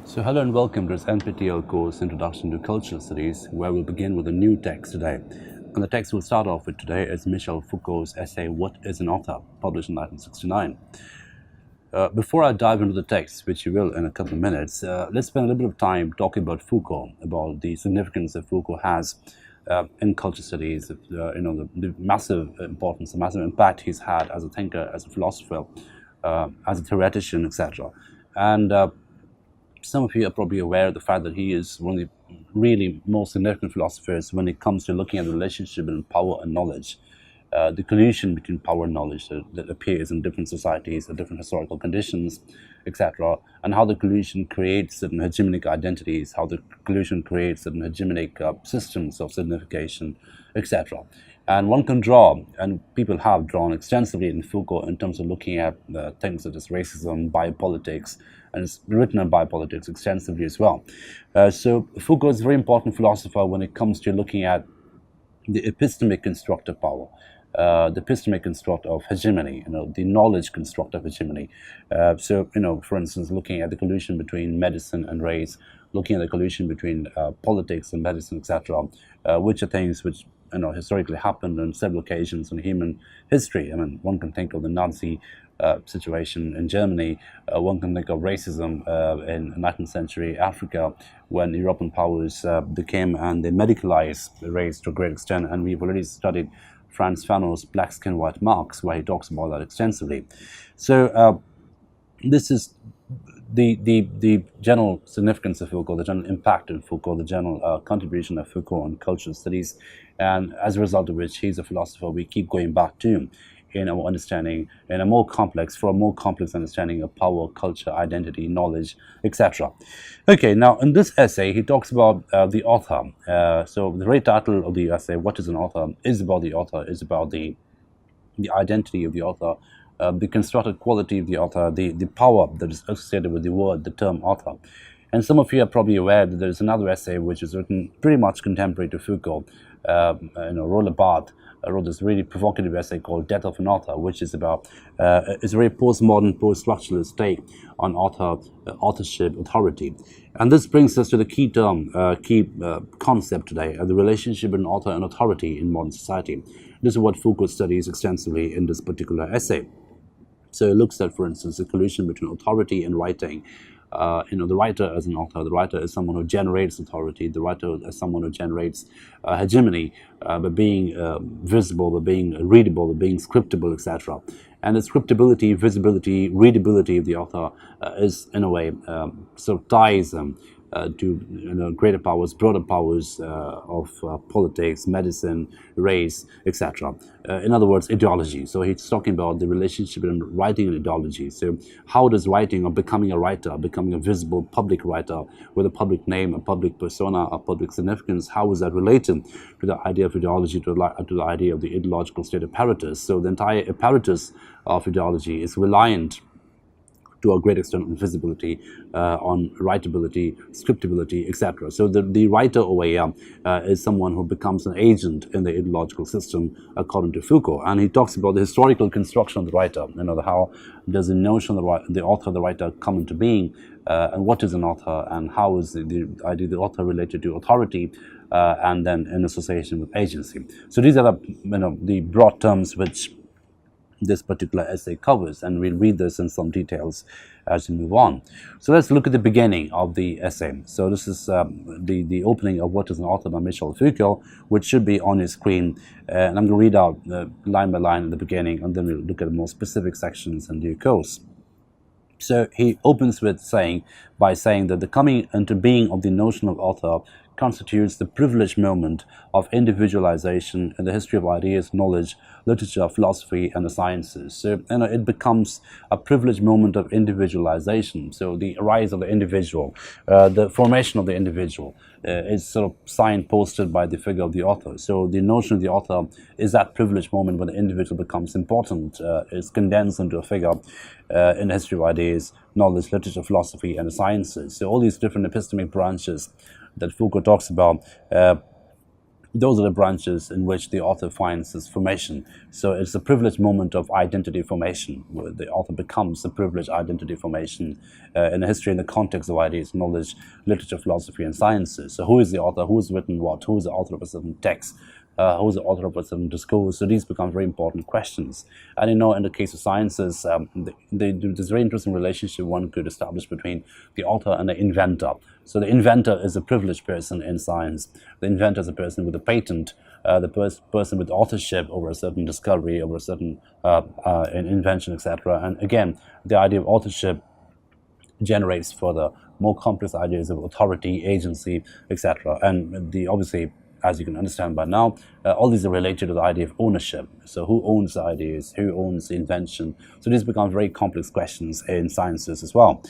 So hello and welcome to this NPTEL course Introduction to Cultural Studies, where we'll begin with a new text today. And the text we'll start off with today is Michel Foucault's essay, What is an Author?, published in 1969. Before I dive into the text, which you will in a couple of minutes, let's spend a little bit of time talking about Foucault, about the significance that Foucault has in culture studies, the massive importance, the massive impact he's had as a thinker, as a philosopher, as a theoretician, etc. And some of you are probably aware of the fact that he is one of the really most significant philosophers when it comes to looking at the relationship between power and knowledge, the collusion between power and knowledge that appears in different societies, at different historical conditions, etc., and how the collusion creates certain hegemonic identities, how the collusion creates certain hegemonic systems of signification, etc. And one can draw, and people have drawn extensively in Foucault in terms of looking at things such as racism, biopolitics, and it's written on biopolitics extensively as well. So Foucault is a very important philosopher when it comes to looking at the epistemic construct of power, the epistemic construct of hegemony, the knowledge construct of hegemony. For instance, looking at the collusion between medicine and race, looking at the collusion between politics and medicine, etc., which are things which historically happened on several occasions in human history. I mean, one can think of the Nazi situation in Germany. One can think of racism in 19th century Africa, when European powers became and they medicalized race to a great extent. And we've already studied Frantz Fanon's Black Skin, White Marks, where he talks about that extensively. So this is the general significance of Foucault, the general impact of Foucault, the general contribution of Foucault on cultural studies, and as a result of which he's a philosopher we keep going back to in our understanding, for a more complex understanding of power, culture, identity, knowledge, etc. Okay, now in this essay he talks about the author. So the very title of the essay, What is an Author?, is about the author, is about the identity of the author, the constructed quality of the author, the power that is associated with the term author. And some of you are probably aware that there is another essay which is written pretty much contemporary to Foucault. Roland Barthes wrote this really provocative essay called Death of an Author, which is about it's a very postmodern, post-structuralist take on authorship, authority. And this brings us to the key concept today, the relationship between author and authority in modern society. This is what Foucault studies extensively in this particular essay. So it looks at, for instance, the collusion between authority and writing. The writer as an author, the writer is someone who generates authority, the writer is someone who generates hegemony by being visible, by being readable, by being scriptable, etc. And the scriptability, visibility, readability of the author is, in a way, sort of ties to greater powers, broader powers of politics, medicine, race, etc. In other words, ideology. So he's talking about the relationship between writing and ideology. So how does writing, or becoming a writer, becoming a visible public writer with a public name, a public persona, a public significance, how is that related to the idea of ideology, to the idea of the ideological state apparatus? So the entire apparatus of ideology is reliant to a great extent on visibility, on writability, scriptability, etc. So the writer over here is someone who becomes an agent in the ideological system, according to Foucault. And he talks about the historical construction of the writer, how does the notion of the author, the writer, come into being, and what is an author, and how is the idea of the author related to authority, and then in association with agency. So these are the broad terms which this particular essay covers, and we'll read this in some details as we move on. So let's look at the beginning of the essay. So this is the opening of What is an Author by Michel Foucault, which should be on your screen, and I'm going to read out line by line at the beginning, and then we'll look at more specific sections in due course. So he opens with by saying that the coming into being of the notion of author constitutes the privileged moment of individualization in the history of ideas, knowledge, literature, philosophy, and the sciences. So it becomes a privileged moment of individualization. So the rise of the individual, the formation of the individual is sort of signposted by the figure of the author. So the notion of the author is that privileged moment when the individual becomes important, is condensed into a figure in the history of ideas, knowledge, literature, philosophy, and the sciences. So all these different epistemic branches that Foucault talks about those are the branches in which the author finds his formation. So it's a privileged moment of identity formation, where the author becomes a privileged identity formation in a history in the context of ideas, knowledge, literature, philosophy, and sciences. So who is the author? Who has written what? Who is the author of a certain text? Who is the author of a certain discourse? So these become very important questions. And in the case of sciences, there's a very interesting relationship one could establish between the author and the inventor. So the inventor is a privileged person in science. The inventor is a person with a patent, the person with authorship over a certain discovery, over a certain invention, etc. And again, the idea of authorship generates further more complex ideas of authority, agency, etc. And obviously, as you can understand by now, all these are related to the idea of ownership. So who owns the ideas, who owns the invention? So these become very complex questions in sciences as well.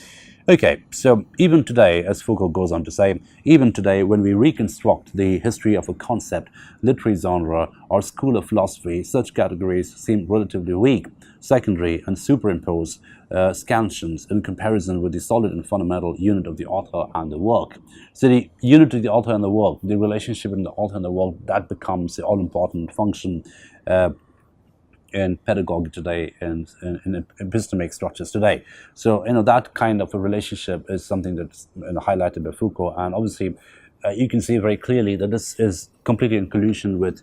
Okay, so even today, as Foucault goes on to say, even today when we reconstruct the history of a concept, literary genre, or school of philosophy, such categories seem relatively weak, secondary, and superimposed scansions in comparison with the solid and fundamental unit of the author and the work. So the unit of the author and the work, the relationship between the author and the work, that becomes the all-important function in pedagogy today and in epistemic structures today. So that kind of a relationship is something that's highlighted by Foucault, and obviously you can see very clearly that this is completely in collusion with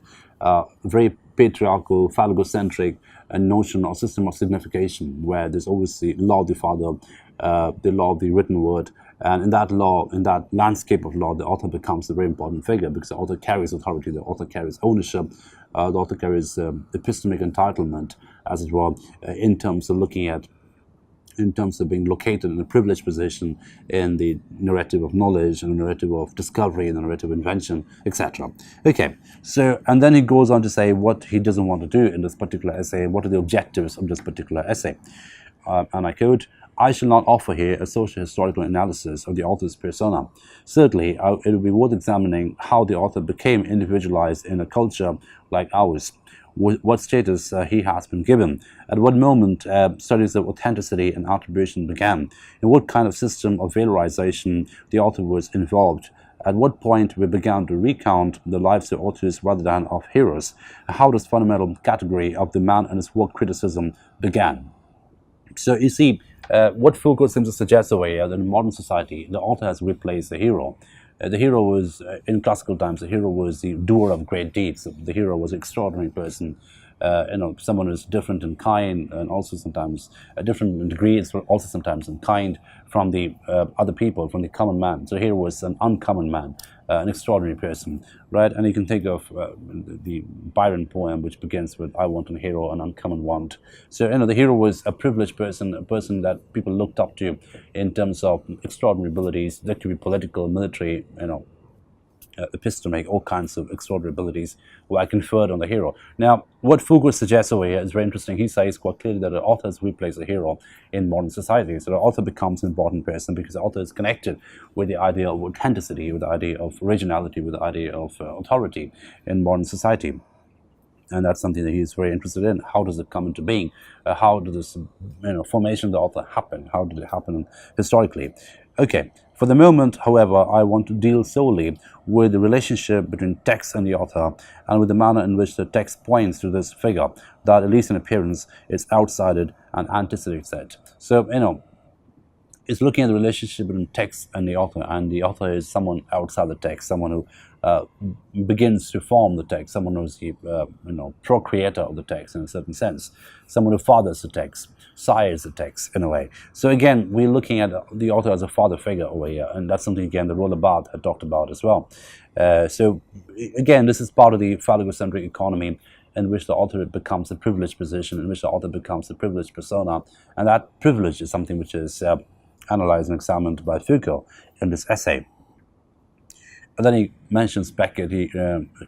very patriarchal, phallogocentric notion or system of signification, where there's always the law of the father, the law of the written word, and in that law, in that landscape of law, the author becomes a very important figure because the author carries authority, the author carries ownership, the author carries epistemic entitlement, as it were, in terms of being located in a privileged position in the narrative of knowledge and the narrative of discovery and the narrative of invention, etc. Okay, so, and then he goes on to say what he doesn't want to do in this particular essay, what are the objectives of this particular essay. And I quote, "I shall not offer here a socio-historical analysis of the author's persona. Certainly, it will be worth examining how the author became individualized in a culture like ours, what status he has been given, at what moment studies of authenticity and attribution began, in what kind of system of valorization the author was involved, at what point we began to recount the lives of authors rather than of heroes, how this fundamental category of the man and his work criticism began." So you see, what Foucault seems to suggest over here, that in modern society, the author has replaced the hero. The hero was, in classical times, the hero was the doer of great deeds. The hero was an extraordinary person, someone who's different in kind and also sometimes different in degree, also sometimes in kind from the other people, from the common man. So here was an uncommon man, an extraordinary person, right? And you can think of the Byron poem, which begins with, "I want a hero, an uncommon want." So, the hero was a privileged person, a person that people looked up to in terms of extraordinary abilities. That could be political, military, epistemic, all kinds of extraordinary abilities were conferred on the hero. Now, what Foucault suggests over here is very interesting. He says quite clearly that the author has replaced the hero in modern society. So the author becomes an important person because the author is connected with the idea of authenticity, with the idea of originality, with the idea of authority in modern society. And that's something that he's very interested in. How does it come into being? How does this formation of the author happen? How did it happen historically? Okay, for the moment, however, I want to deal solely with the relationship between text and the author, and with the manner in which the text points to this figure that, at least in appearance, is outside and anticipates it. So, it's looking at the relationship between text and the author is someone outside the text, someone who begins to form the text, someone who's the procreator of the text in a certain sense, someone who fathers the text, sires the text in a way. So again, we're looking at the author as a father figure over here, and that's something again that Roland Barthes had talked about as well. So again, this is part of the phallogocentric economy in which the author becomes a privileged position, in which the author becomes a privileged persona, and that privilege is something which is analyzed and examined by Foucault in this essay. And then he mentions Beckett, he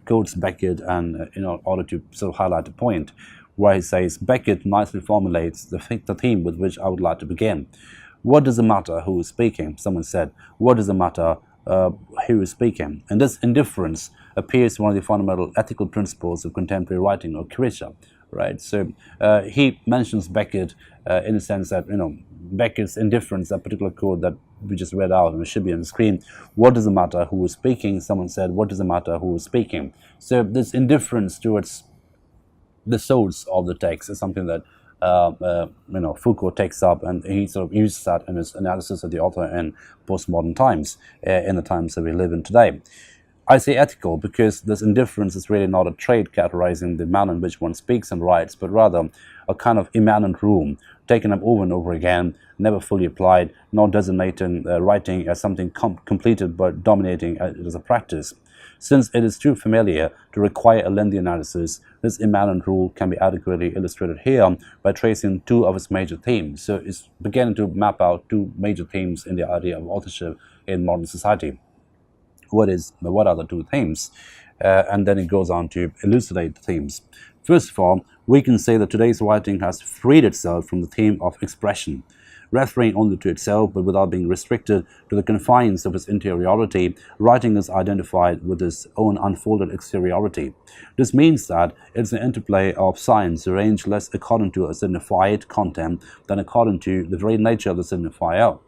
quotes Beckett, and in order to sort of highlight the point, where he says, "Beckett nicely formulates the theme with which I would like to begin. What does it matter who is speaking?" Someone said, "What does it matter who is speaking?" And this indifference appears one of the fundamental ethical principles of contemporary writing or literature, right? So he mentions Beckett in the sense that, Becketts Indifference, that particular quote that we just read out, and it should be on the screen. What does it matter who is speaking? Someone said, what does it matter who is speaking? So this indifference towards the source of the text is something that Foucault takes up, and he sort of uses that in his analysis of the author in postmodern times, in the times that we live in today. I say ethical because this indifference is really not a trait characterizing the manner in which one speaks and writes, but rather a kind of immanent rule, taken up over and over again, never fully applied, not designating writing as something completed but dominating it as a practice. Since it is too familiar to require a lengthy analysis, this immanent rule can be adequately illustrated here by tracing two of its major themes. So it's beginning to map out two major themes in the idea of authorship in modern society. What are the two themes? And then it goes on to elucidate the themes. First of all, we can say that today's writing has freed itself from the theme of expression. Referring only to itself, but without being restricted to the confines of its interiority, writing is identified with its own unfolded exteriority. This means that it's an interplay of signs arranged less according to a signified content than according to the very nature of the signifier.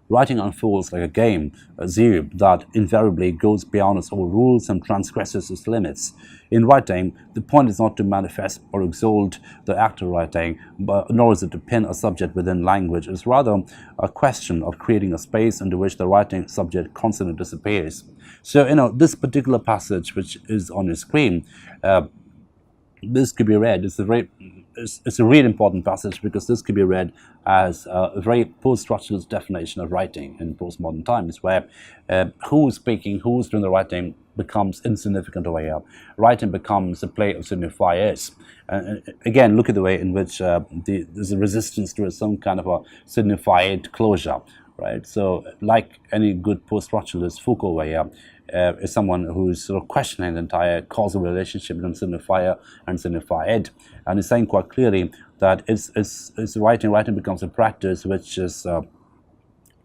Writing unfolds like a game, a zoo that invariably goes beyond its own rules and transgresses its limits. In writing, the point is not to manifest or exalt the act of writing, nor is it to pin a subject within language. It is rather a question of creating a space into which the writing subject constantly disappears. So, this particular passage, which is on your screen, this could be read. It's a really important passage because this could be read as a very post-structuralist definition of writing in postmodern times, where who is speaking, who is doing the writing becomes insignificant over here. Writing becomes a play of signifiers. And again, look at the way in which there's a resistance to some kind of a signified closure, right? So, like any good post-structuralist, Foucault over here is someone who's sort of questioning the entire causal relationship between signifier and signified, and is saying quite clearly that it's writing becomes a practice which is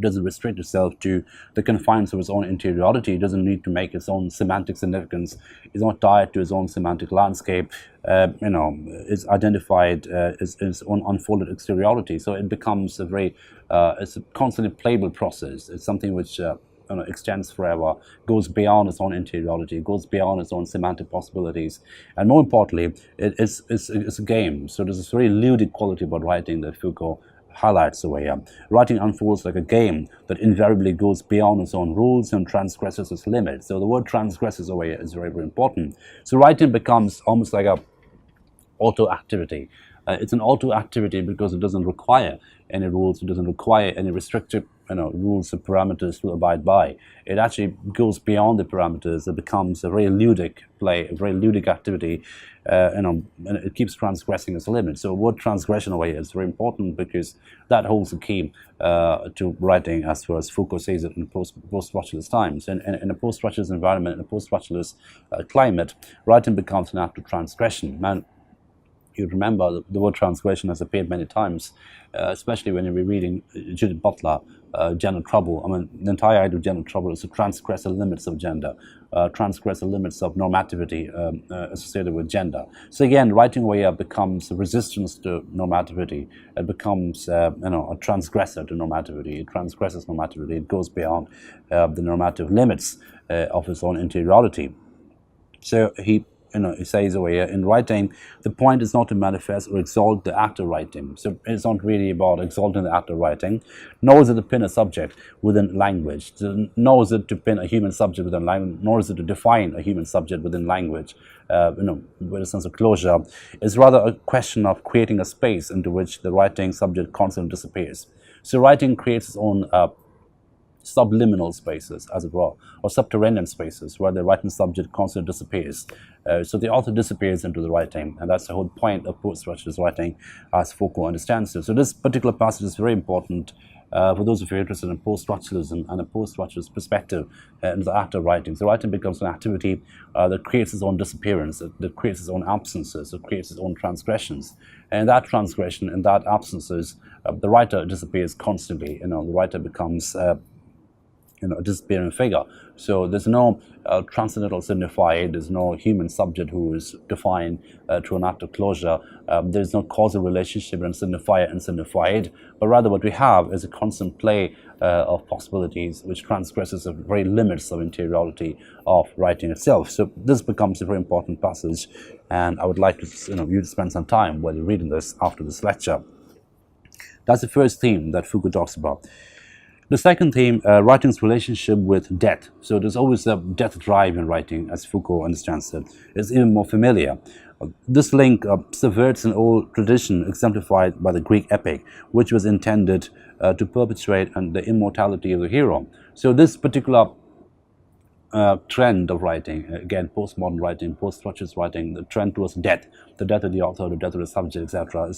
doesn't restrict itself to the confines of its own interiority. It doesn't need to make its own semantic significance. It's not tied to its own semantic landscape. It's identified as its own unfolded exteriority. So it becomes it's a constantly playable process. It's something which extends forever, goes beyond its own interiority, goes beyond its own semantic possibilities, and more importantly, it's a game. So there's this very ludic quality about writing that Foucault highlights the way. Writing unfolds like a game that invariably goes beyond its own rules and transgresses its limits. So the word transgresses away is very, very important. So writing becomes almost like a auto activity. It's an auto activity because it doesn't require any rules. It doesn't require any restrictive rules or parameters to abide by. It actually goes beyond the parameters. It becomes a very ludic play, a very ludic activity, and it keeps transgressing its limits. So the word transgression away is very important because that holds the key to writing as far as Foucault sees it in post-structuralist times. And in a post-structuralist environment, in a post-structuralist climate, writing becomes an act of transgression. Man, you remember the word transgression has appeared many times, especially when you're reading Judith Butler, Gender Trouble. I mean, the entire idea of gender trouble is to transgress the limits of gender, transgress the limits of normativity associated with gender. So again, writing away becomes a resistance to normativity. It becomes a transgressor to normativity. It transgresses normativity. It goes beyond the normative limits of its own interiority. So he says over here, in writing, the point is not to manifest or exalt the act of writing. So it's not really about exalting the act of writing, nor is it to pin a subject within language, nor is it to pin a human subject within language, nor is it to define a human subject within language, with a sense of closure. It's rather a question of creating a space into which the writing subject constantly disappears. So writing creates its own subliminal spaces, as it were, or subterranean spaces where the writing subject constantly disappears. So the author disappears into the writing, and that's the whole point of post-structuralist writing as Foucault understands it. So this particular passage is very important for those of you interested in post-structuralism and a post-structuralist perspective in the act of writing. So writing becomes an activity that creates its own disappearance, that creates its own absences, that creates its own transgressions. And that transgression and that absences, the writer disappears constantly. The writer becomes a disappearing figure. So there's no transcendental signifier, there's no human subject who is defined through an act of closure. There's no causal relationship between signifier and signified, but rather what we have is a constant play of possibilities which transgresses the very limits of interiority of writing itself. So this becomes a very important passage, and I would like to you to spend some time while you're reading this after this lecture. That's the first theme that Foucault talks about. The second theme, writing's relationship with death. So there's always a death drive in writing, as Foucault understands it. It's even more familiar. This link subverts an old tradition exemplified by the Greek epic, which was intended to perpetuate the immortality of the hero. So this particular trend of writing, again, postmodern writing, post-structuralist writing, the trend towards death, the death of the author, the death of the subject, etc.,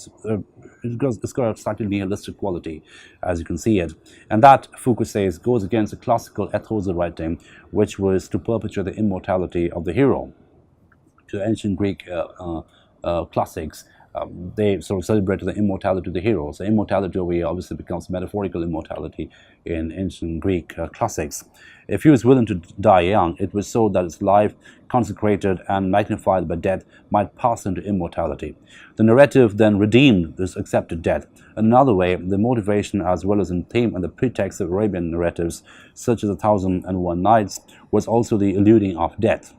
it's got a slightly nihilistic quality, as you can see it. And that, Foucault says, goes against the classical ethos of writing, which was to perpetuate the immortality of the hero. To the ancient Greek classics, they sort of celebrated the immortality of the hero. So immortality over here obviously becomes metaphorical immortality in ancient Greek classics. If he was willing to die young, it was so that his life, consecrated and magnified by death, might pass into immortality. The narrative then redeemed this accepted death. In another way, the motivation as well as in theme and the pretext of Arabian narratives, such as 1001 Nights, was also the eluding of death.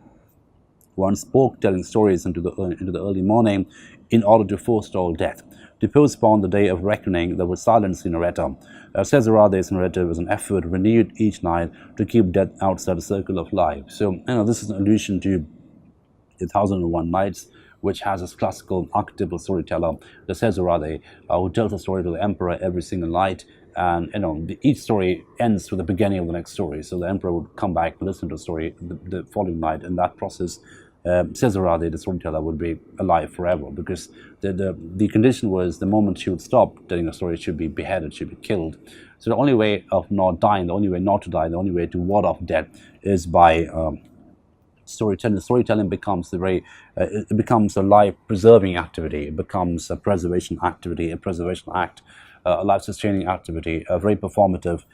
One spoke telling stories into the early morning in order to forestall death, to postpone the day of reckoning that would silence the narrator. Cesarade's narrative is an effort renewed each night to keep death outside the circle of life. So, this is an allusion to 1001 Nights, which has this classical archetypal storyteller, the Cesarade, who tells a story to the emperor every single night. And each story ends with the beginning of the next story. So the emperor would come back, listen to the story the following night. In that process, Cesarade, the storyteller, would be alive forever, because the condition was the moment she would stop telling a story, she'd be beheaded, she'd be killed. So the only way of not dying, the only way not to die, the only way to ward off death is by storytelling. Storytelling becomes it becomes a life-preserving activity. It becomes a preservation activity, a preservation act, a life-sustaining activity, a very performative,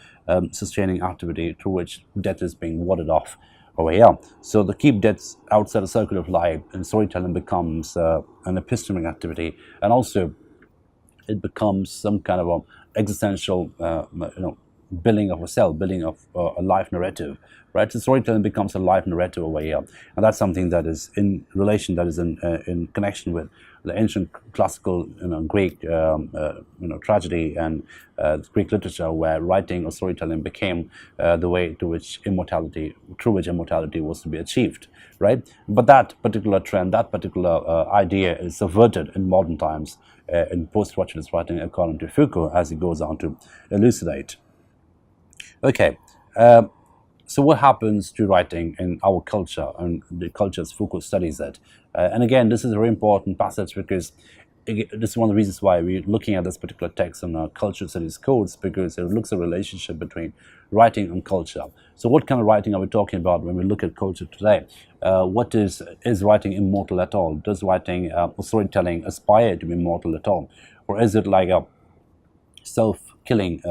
sustaining activity through which death is being warded off over here. So to keep death outside the circle of life, and storytelling becomes an epistemic activity, and also it becomes some kind of a existential, building of a self, building of a life narrative, right? So storytelling becomes a life narrative over here, and that's something that is in relation, that is in connection with the ancient classical, Greek, tragedy and Greek literature, where writing or storytelling became the way through which immortality was to be achieved, right? But that particular trend, that particular idea is subverted in modern times in post-structuralist writing, according to Foucault, as he goes on to elucidate. Okay, so what happens to writing in our culture and the cultures Foucault studies it? And again, this is a very important passage, because this is one of the reasons why we're looking at this particular text on cultural studies codes, because it looks at a relationship between writing and culture. So what kind of writing are we talking about when we look at culture today? What is writing immortal at all? Does writing or storytelling aspire to be immortal at all? Or is it like a self-killing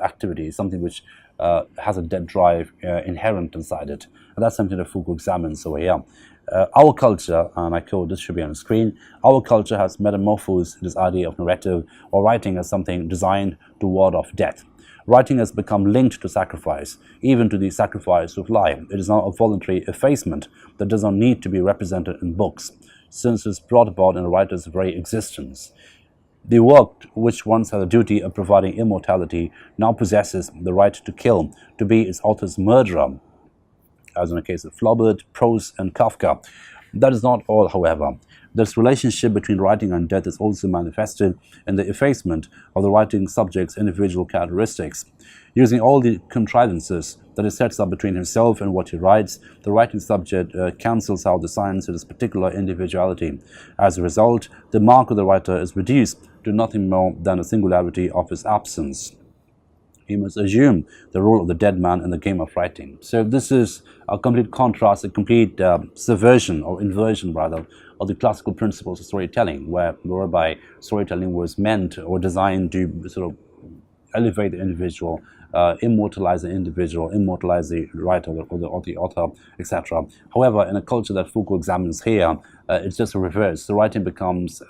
activity, something which has a dead drive inherent inside it? And that's something that Foucault examines over here. Our culture, and I quote, this should be on the screen, our culture has metamorphosed this idea of narrative or writing as something designed to ward off death. Writing has become linked to sacrifice, even to the sacrifice of life. It is now a voluntary effacement that does not need to be represented in books, since it is brought about in a writer's very existence. The work, which once had a duty of providing immortality, now possesses the right to kill, to be its author's murderer, as in the case of Flaubert, Proust, and Kafka. That is not all, however. This relationship between writing and death is also manifested in the effacement of the writing subject's individual characteristics. Using all the contrivances that he sets up between himself and what he writes, the writing subject cancels out the signs of his particular individuality. As a result, the mark of the writer is reduced to nothing more than the singularity of his absence. He must assume the role of the dead man in the game of writing. So this is a complete contrast, a complete subversion, or inversion rather, of the classical principles of storytelling, whereby storytelling was meant or designed to sort of elevate the individual, immortalize the individual, immortalize the writer or the author, etc. However, in a culture that Foucault examines here, it's just a reverse. The writing becomes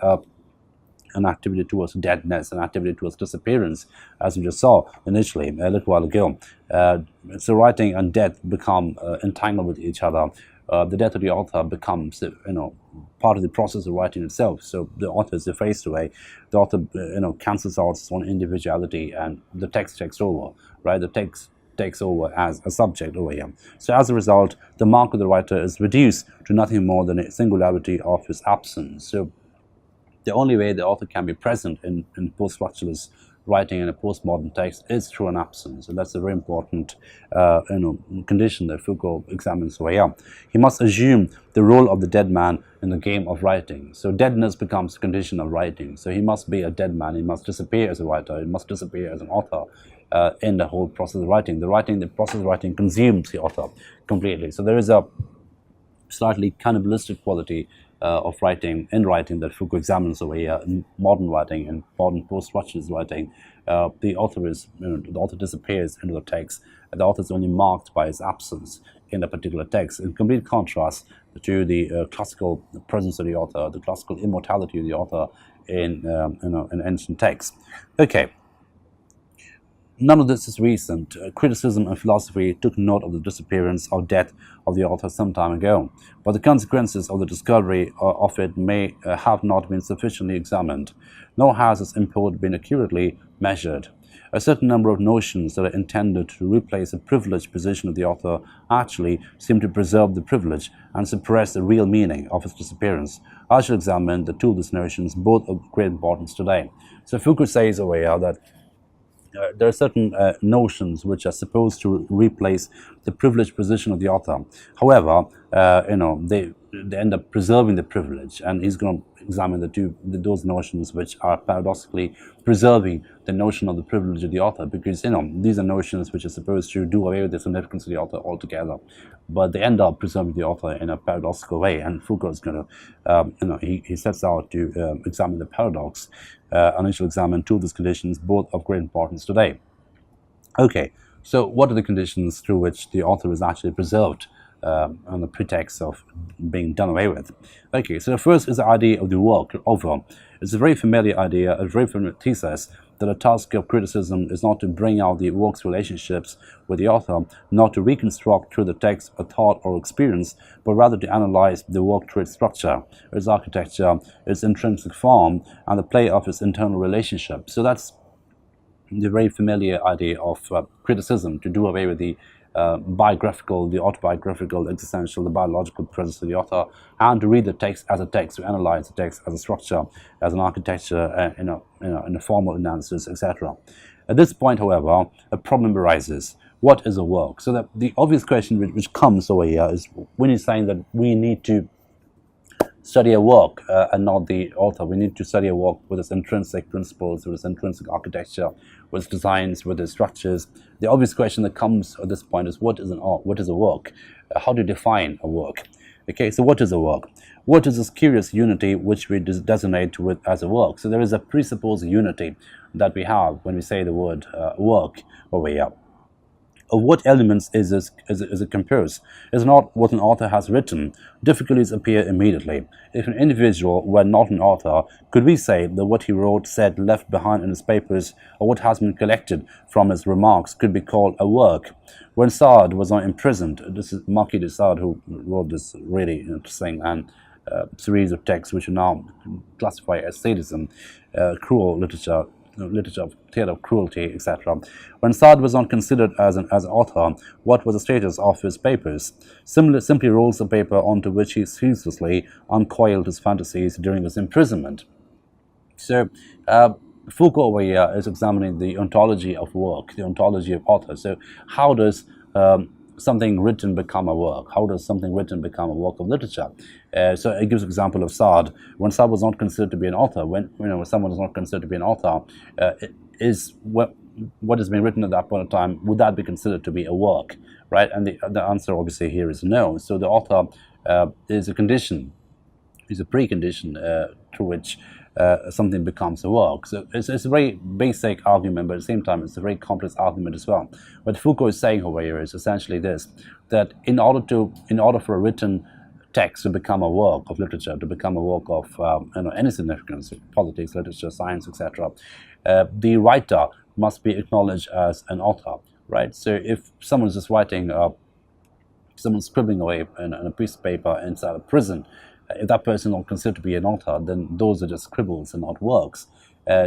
an activity towards deadness, an activity towards disappearance, as we just saw initially a little while ago. So writing and death become entangled with each other. The death of the author becomes, part of the process of writing itself. So the author is effaced away. The author, cancels out its own individuality, and the text takes over. Right, the text takes over as a subject over here. So as a result, the mark of the writer is reduced to nothing more than a singularity of his absence. So the only way the author can be present in post-structuralist writing in a postmodern text is through an absence, and that's a very important condition that Foucault examines over here. He must assume the role of the dead man in the game of writing. So deadness becomes a condition of writing. So he must be a dead man. He must disappear as a writer. He must disappear as an author in the whole process of writing. The process of writing consumes the author completely. So there is a slightly cannibalistic quality of writing that Foucault examines over here in modern writing and modern post-structuralist writing. The author disappears into the text, and the author is only marked by his absence in a particular text, in complete contrast to the classical presence of the author, the classical immortality of the author in ancient texts. Okay. None of this is recent. Criticism and philosophy took note of the disappearance or death of the author some time ago, but the consequences of the discovery of it may have not been sufficiently examined, nor has its import been accurately measured. A certain number of notions that are intended to replace the privileged position of the author actually seem to preserve the privilege and suppress the real meaning of its disappearance. I shall examine the two of these notions, both of great importance today. So Foucault says over here that there are certain notions which are supposed to replace the privileged position of the author. However, they end up preserving the privilege, and he's going to examine those notions which are paradoxically preserving the notion of the privilege of the author, because these are notions which are supposed to do away with the significance of the author altogether, but they end up preserving the author in a paradoxical way. And Foucault is going to he sets out to examine the paradox, and he shall examine two of these conditions, both of great importance today. Okay, so what are the conditions through which the author is actually preserved on the pretext of being done away with? Okay, so the first is the idea of the work over. It's a very familiar idea, a very familiar thesis, that the task of criticism is not to bring out the work's relationships with the author, not to reconstruct through the text a thought or experience, but rather to analyze the work through its structure, its architecture, its intrinsic form, and the play of its internal relationship. So that's the very familiar idea of criticism, to do away with the biographical, the autobiographical, existential, the biological presence of the author, and to read the text as a text, to analyze the text as a structure, as an architecture, in a formal analysis, etc. At this point, however, a problem arises. What is a work? So the obvious question which comes over here is, when he's saying that we need to study a work and not the author. We need to study a work with its intrinsic principles, with its intrinsic architecture, with its designs, with its structures. The obvious question that comes at this point is, what is a work? How to define a work? Okay, so what is a work? What is this curious unity which we designate with as a work? So there is a presupposed unity that we have when we say the word work over here. Of what elements is it composed? Is not what an author has written. Difficulties appear immediately. If an individual were not an author, could we say that what he wrote, said, left behind in his papers, or what has been collected from his remarks could be called a work? When Sade was imprisoned, this is Marquis de Sade who wrote this really interesting and series of texts which are now classified as sadism, cruel literature, of tale of cruelty, etc. When Sade was not considered as an author, what was the status of his papers? Simply rolls of paper onto which he ceaselessly uncoiled his fantasies during his imprisonment. So Foucault over here is examining the ontology of work, the ontology of author. So how does something written become a work? How does something written become a work of literature? So it gives an example of Sade. When Sade was not considered to be an author, when someone is not considered to be an author, what has been written at that point in time, would that be considered to be a work, right? And the answer obviously here is no. So the author is a condition, is a precondition through which something becomes a work. So it's a very basic argument, but at the same time it's a very complex argument as well. What Foucault is saying over here is essentially this, that in order for a written text to become a work of literature, to become a work of any significance, politics, literature, science, etc., the writer must be acknowledged as an author, right? So if someone's just writing, someone's scribbling away on a piece of paper inside a prison, if that person is not considered to be an author, then those are just scribbles and not works.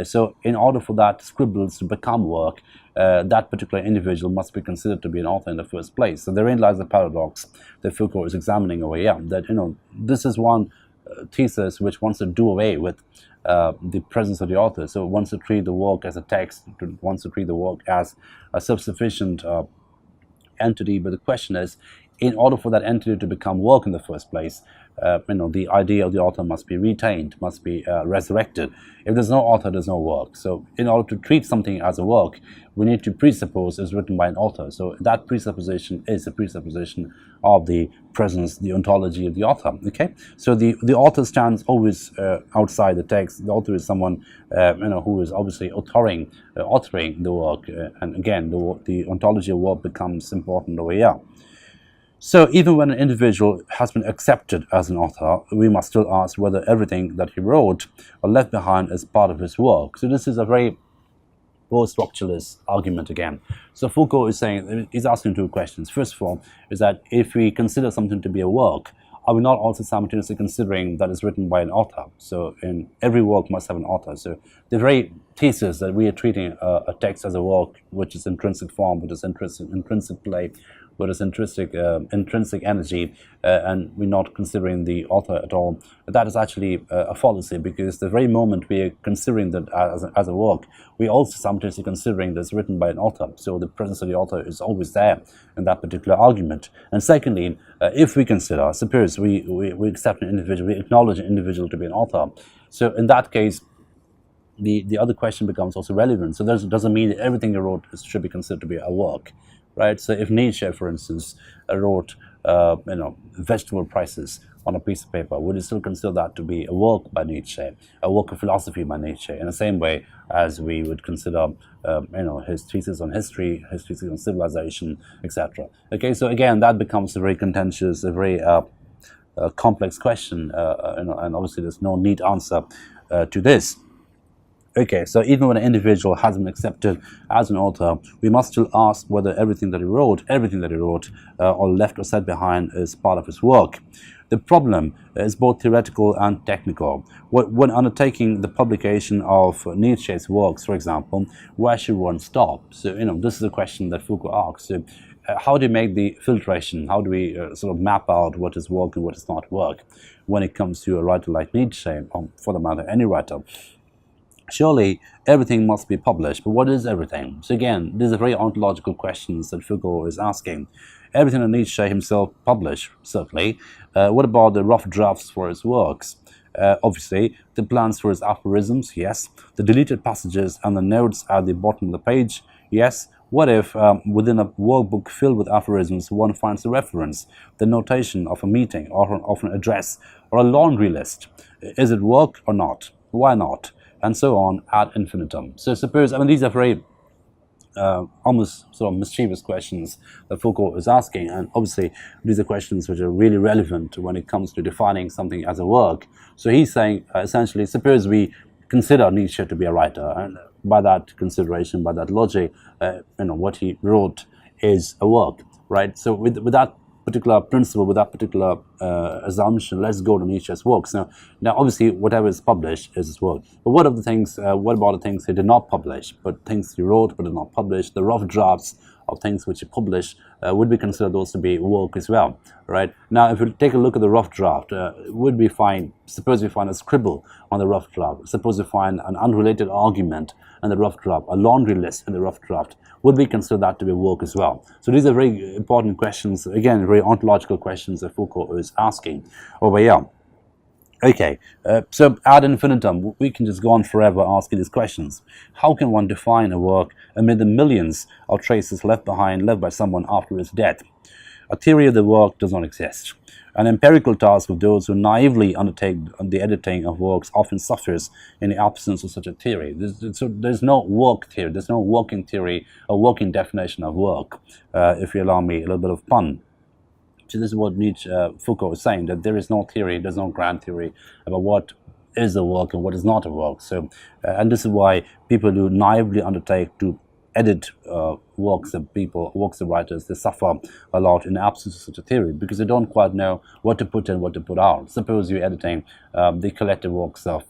So in order for that scribbles to become work, that particular individual must be considered to be an author in the first place. So therein lies the paradox that Foucault is examining over here, that this is one thesis which wants to do away with the presence of the author. So it wants to treat the work as a text, wants to treat the work as a self-sufficient entity. But the question is, in order for that entity to become work in the first place, the idea of the author must be retained, must be resurrected. If there's no author, there's no work. So in order to treat something as a work, we need to presuppose it's written by an author. So that presupposition is a presupposition of the presence, the ontology of the author. Okay, so the author stands always outside the text. The author is someone who is obviously authoring the work, and again, the ontology of work becomes important over here. So even when an individual has been accepted as an author, we must still ask whether everything that he wrote or left behind is part of his work. So this is a very post-structuralist argument again. So Foucault is saying, he's asking two questions. First of all, is that if we consider something to be a work, are we not also simultaneously considering that it's written by an author? So in every work must have an author. So the very thesis that we are treating a text as a work, which is intrinsic form, which is intrinsic play, what is intrinsic energy, and we're not considering the author at all, that is actually a fallacy, because the very moment we are considering that as a work, we're also simultaneously considering that it's written by an author. So the presence of the author is always there in that particular argument. And secondly, if we consider, suppose we accept an individual, we acknowledge an individual to be an author, so in that case, the other question becomes also relevant. So that doesn't mean that everything he wrote should be considered to be a work. Right, so if Nietzsche, for instance, wrote, vegetable prices on a piece of paper, would you still consider that to be a work by Nietzsche, a work of philosophy by Nietzsche, in the same way as we would consider, his thesis on history, his thesis on civilization, etc. Okay, so again, that becomes a very contentious, a very complex question, and obviously there's no neat answer to this. Okay, so even when an individual has been accepted as an author, we must still ask whether everything that he wrote, or left or said behind is part of his work. The problem is both theoretical and technical. When undertaking the publication of Nietzsche's works, for example, where should one stop? So, this is a question that Foucault asks. So, how do you make the filtration? How do we sort of map out what is work and what is not work when it comes to a writer like Nietzsche, or for the matter, any writer? Surely everything must be published, but what is everything? So again, these are very ontological questions that Foucault is asking. Everything that Nietzsche himself published, certainly. What about the rough drafts for his works? Obviously, the plans for his aphorisms, yes. The deleted passages and the notes at the bottom of the page, yes. What if within a workbook filled with aphorisms one finds a reference, the notation of a meeting or of an address or a laundry list? Is it work or not? Why not? And so on ad infinitum. So suppose, these are very almost sort of mischievous questions that Foucault is asking, and obviously these are questions which are really relevant when it comes to defining something as a work. So he's saying, essentially, suppose we consider Nietzsche to be a writer, and by that consideration, by that logic, what he wrote is a work, right? So with that particular principle, with that particular assumption, let's go to Nietzsche's works. Now, obviously, whatever is published is his work. But what about the things he did not publish, but things he wrote but did not publish? The rough drafts of things which he published, would we consider those to be work as well, right? Now, if we take a look at the rough draft, suppose we find a scribble on the rough draft, suppose we find an unrelated argument in the rough draft, a laundry list in the rough draft, would we consider that to be work as well? So these are very important questions, again, very ontological questions that Foucault is asking over here. Okay, so ad infinitum, we can just go on forever asking these questions. How can one define a work amid the millions of traces left by someone after his death? A theory of the work does not exist. An empirical task of those who naively undertake the editing of works often suffers in the absence of such a theory. There's no work theory, there's no working theory or working definition of work, if you allow me a little bit of pun. So this is what Foucault is saying, that there is no theory, there's no grand theory about what is a work and what is not a work. So, and this is why people who naively undertake to edit works of writers, they suffer a lot in the absence of such a theory, because they don't quite know what to put in, what to put out. Suppose you're editing the collective works of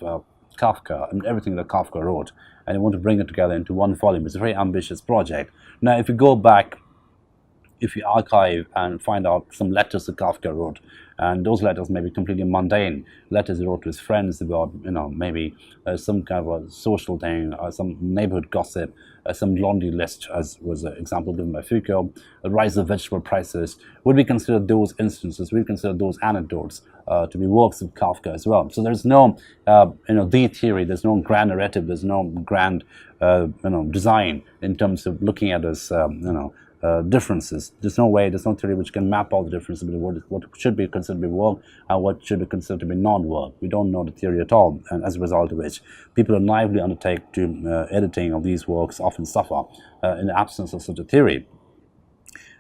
Kafka and everything that Kafka wrote, and you want to bring it together into one volume. It's a very ambitious project. Now, if you go back, if you archive and find out some letters that Kafka wrote, and those letters may be completely mundane, letters he wrote to his friends about, maybe some kind of a social thing, some neighborhood gossip, some laundry list, as was an example given by Foucault, the rise of vegetable prices, would we consider those instances, would we consider those anecdotes to be works of Kafka as well? So there's no, the theory, there's no grand narrative, there's no grand, design in terms of looking at this, differences. There's no way, there's no theory which can map all the differences between what should be considered to be work and what should be considered to be non-work. We don't know the theory at all, and as a result of which, people who naively undertake to editing of these works often suffer in the absence of such a theory.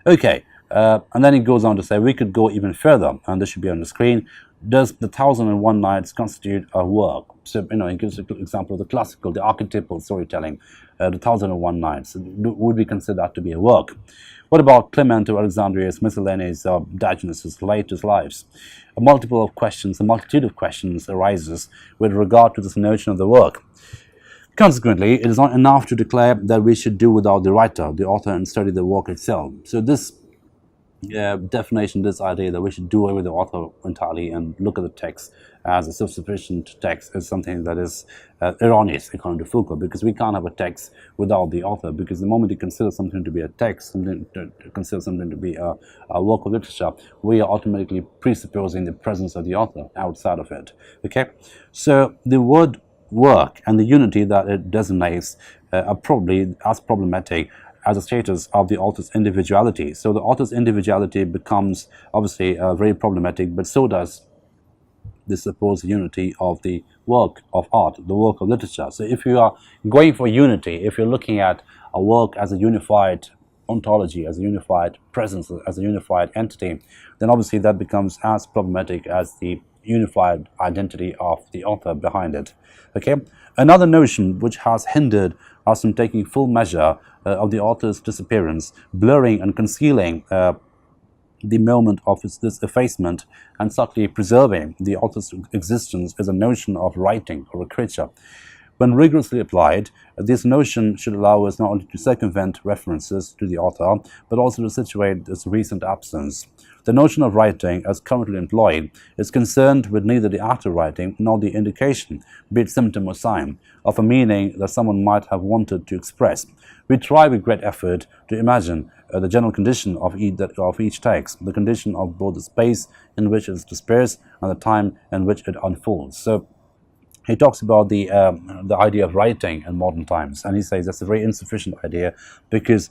Okay, and then he goes on to say, we could go even further, and this should be on the screen. Does the 1001 Nights constitute a work? So, he gives an example of the classical, the archetypal storytelling, the 1001 Nights. Would we consider that to be a work? What about Clement of Alexandria's miscellaneous Diogenes' latest lives? A multitude of questions arises with regard to this notion of the work. Consequently, it is not enough to declare that we should do without the writer, the author, and study the work itself. So this definition, this idea that we should do away with the author entirely and look at the text as a self-sufficient text, is something that is erroneous according to Foucault, because we can't have a text without the author, because the moment you consider something to be a text, consider something to be a work of literature, we are automatically presupposing the presence of the author outside of it. Okay, so the word work and the unity that it designates are probably as problematic as a status of the author's individuality. So the author's individuality becomes obviously very problematic, but so does the supposed unity of the work of art, the work of literature. So if you are going for unity, if you're looking at a work as a unified ontology, as a unified presence, as a unified entity, then obviously that becomes as problematic as the unified identity of the author behind it. Okay, another notion which has hindered us from taking full measure of the author's disappearance, blurring and concealing the moment of this effacement and subtly preserving the author's existence, is a notion of writing or literature. When rigorously applied, this notion should allow us not only to circumvent references to the author, but also to situate its recent absence. The notion of writing, as currently employed, is concerned with neither the act of writing nor the indication, be it symptom or sign, of a meaning that someone might have wanted to express. We try with great effort to imagine the general condition of each text, the condition of both the space in which it is dispersed and the time in which it unfolds. So he talks about the idea of writing in modern times, and he says that's a very insufficient idea, because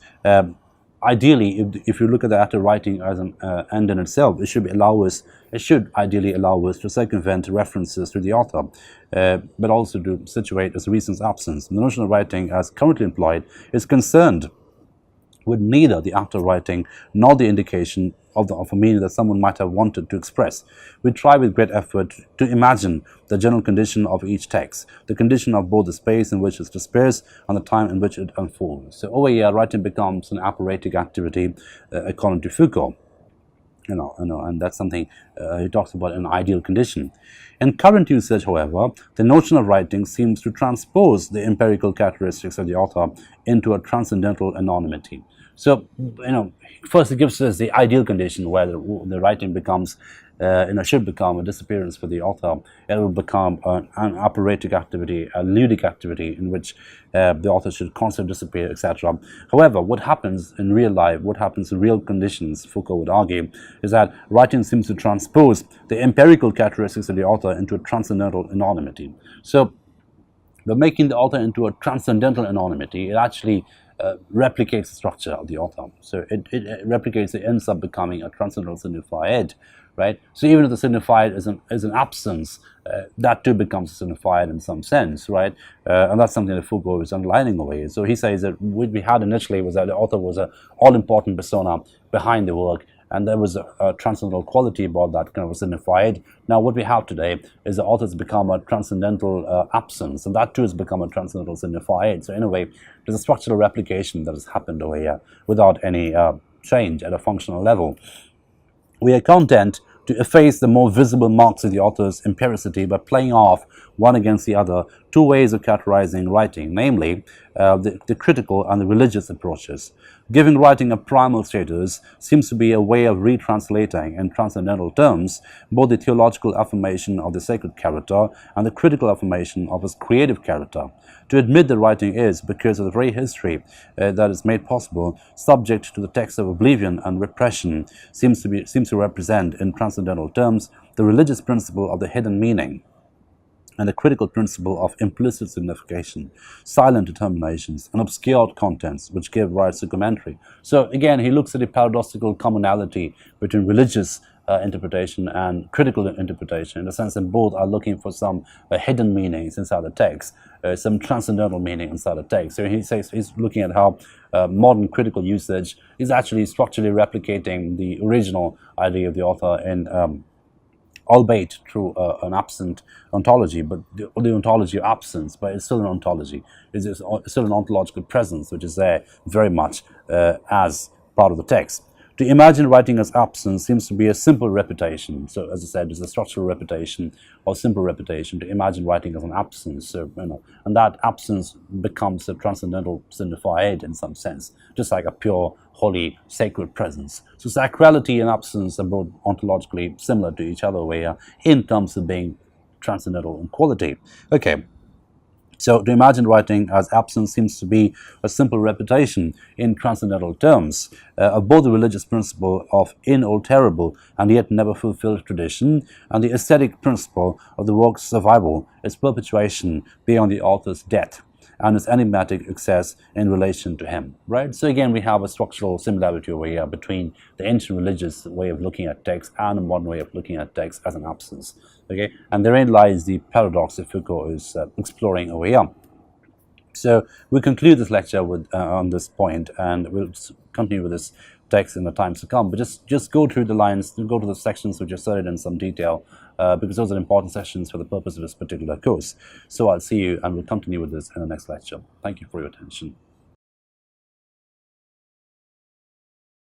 ideally, if you look at the act of writing as an end in itself, it should ideally allow us to circumvent references to the author, but also to situate its recent absence. The notion of writing, as currently employed, is concerned with neither the act of writing nor the indication of a meaning that someone might have wanted to express. We try with great effort to imagine the general condition of each text, the condition of both the space in which it's dispersed and the time in which it unfolds. So over here, writing becomes an aphoretic activity according to Foucault. And that's something he talks about in an ideal condition. In current usage, however, the notion of writing seems to transpose the empirical characteristics of the author into a transcendental anonymity. So, first it gives us the ideal condition where the writing becomes, should become a disappearance for the author. It will become an aphoretic activity, a ludic activity in which the author should constantly disappear, etc. However, what happens in real life, what happens in real conditions, Foucault would argue, is that writing seems to transpose the empirical characteristics of the author into a transcendental anonymity. So, by making the author into a transcendental anonymity, it actually replicates the structure of the author. So it replicates, it ends up becoming a transcendental signified, right? So even if the signified is an absence, that too becomes signified in some sense, right? And that's something that Foucault is underlining away. So he says that what we had initially was that the author was an all-important persona behind the work, and there was a transcendental quality about that kind of signified. Now what we have today is the author has become a transcendental absence, and that too has become a transcendental signified. So in a way, there's a structural replication that has happened over here without any change at a functional level. We are content to efface the more visible marks of the author's empiricity by playing off one against the other two ways of characterizing writing, namely the critical and the religious approaches. Giving writing a primal status seems to be a way of retranslating in transcendental terms both the theological affirmation of the sacred character and the critical affirmation of his creative character. To admit that writing is, because of the very history that is made possible, subject to the text of oblivion and repression, seems to represent, in transcendental terms, the religious principle of the hidden meaning and the critical principle of implicit signification, silent determinations, and obscured contents which give rise to commentary. So again, he looks at the paradoxical commonality between religious interpretation and critical interpretation, in the sense that both are looking for some hidden meanings inside the text, some transcendental meaning inside the text. So he says he's looking at how modern critical usage is actually structurally replicating the original idea of the author in albeit through an absent ontology, but the ontology of absence, but it's still an ontology. It's still an ontological presence, which is there very much as part of the text. To imagine writing as absence seems to be a simple repetition. So, as I said, it's a structural repetition or simple repetition to imagine writing as an absence. So, and that absence becomes a transcendental signified in some sense, just like a pure, holy, sacred presence. So, sacrality and absence are both ontologically similar to each other, where in terms of being transcendental in quality. Okay. So to imagine writing as absence seems to be a simple repetition in transcendental terms of both the religious principle of inalterable and yet never fulfilled tradition and the aesthetic principle of the work's survival, its perpetuation beyond the author's death, and its enigmatic excess in relation to him, right? So again, we have a structural similarity over here between the ancient religious way of looking at text and a modern way of looking at text as an absence, okay? And therein lies the paradox that Foucault is exploring over here. So we conclude this lecture with on this point, and we'll continue with this text in the times to come. But just go through the lines, go to the sections which are studied in some detail, because those are important sessions for the purpose of this particular course. So I'll see you, and we'll continue with this in the next lecture. Thank you for your attention.